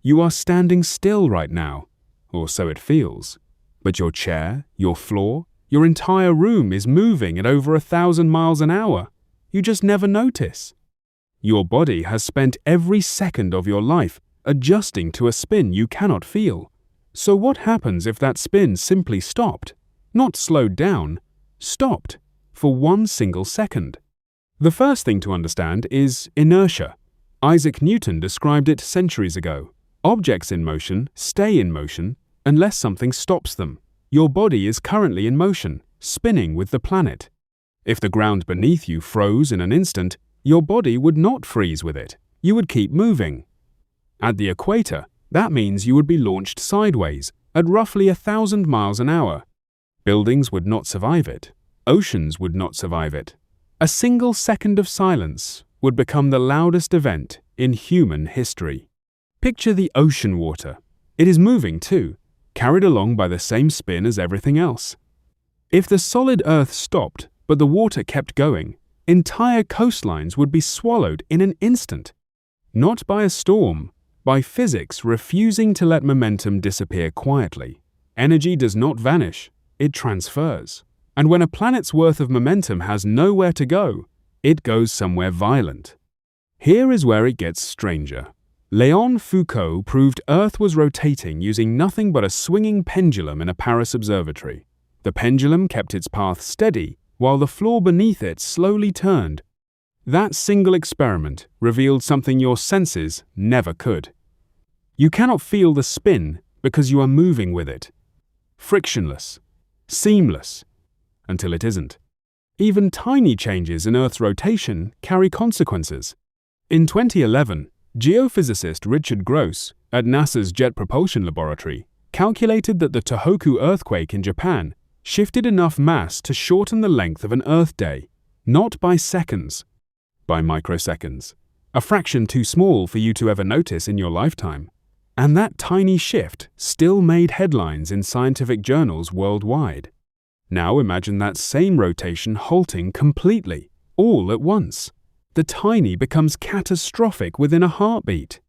You are standing still right now, or so it feels. But your chair, your floor, your entire room is moving at over 1,000 miles an hour. You just never notice. Your body has spent every second of your life adjusting to a spin you cannot feel. So what happens if that spin simply stopped? Not slowed down, stopped, for 1 single second. The first thing to understand is inertia. Isaac Newton described it centuries ago. Objects in motion stay in motion unless something stops them. Your body is currently in motion, spinning with the planet. If the ground beneath you froze in an instant, your body would not freeze with it. You would keep moving. At the equator, that means you would be launched sideways at roughly 1,000 miles an hour. Buildings would not survive it. Oceans would not survive it. A single second of silence would become the loudest event in human history. Picture the ocean water. It is moving too, carried along by the same spin as everything else. If the solid Earth stopped, but the water kept going, entire coastlines would be swallowed in an instant. Not by a storm, by physics refusing to let momentum disappear quietly. Energy does not vanish, it transfers. And when a planet's worth of momentum has nowhere to go, it goes somewhere violent. Here is where it gets stranger. Léon Foucault proved Earth was rotating using nothing but a swinging pendulum in a Paris observatory. The pendulum kept its path steady, while the floor beneath it slowly turned. That single experiment revealed something your senses never could. You cannot feel the spin because you are moving with it. Frictionless, seamless, until it isn't. Even tiny changes in Earth's rotation carry consequences. In 2011, geophysicist Richard Gross at NASA's Jet Propulsion Laboratory calculated that the Tohoku earthquake in Japan shifted enough mass to shorten the length of an Earth day, not by seconds, by microseconds, a fraction too small for you to ever notice in your lifetime. And that tiny shift still made headlines in scientific journals worldwide. Now imagine that same rotation halting completely, all at once. The tiny becomes catastrophic within a heartbeat.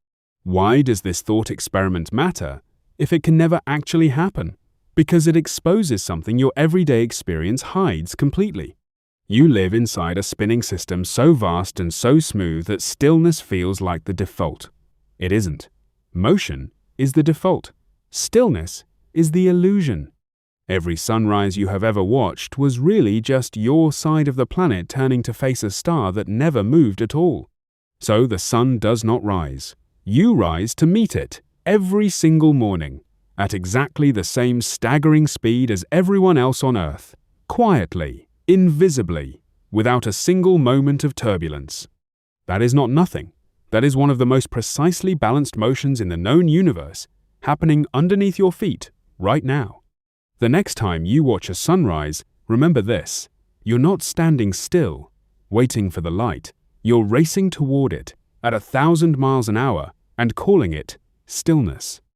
Why does this thought experiment matter if it can never actually happen? Because it exposes something your everyday experience hides completely. You live inside a spinning system so vast and so smooth that stillness feels like the default. It isn't. Motion is the default. Stillness is the illusion. Every sunrise you have ever watched was really just your side of the planet turning to face a star that never moved at all. So the sun does not rise. You rise to meet it every single morning at exactly the same staggering speed as everyone else on Earth, quietly, invisibly, without a single moment of turbulence. That is not nothing. That is one of the most precisely balanced motions in the known universe, happening underneath your feet right now. The next time you watch a sunrise, remember this: you're not standing still, waiting for the light. You're racing toward it at 1,000 miles an hour and calling it stillness.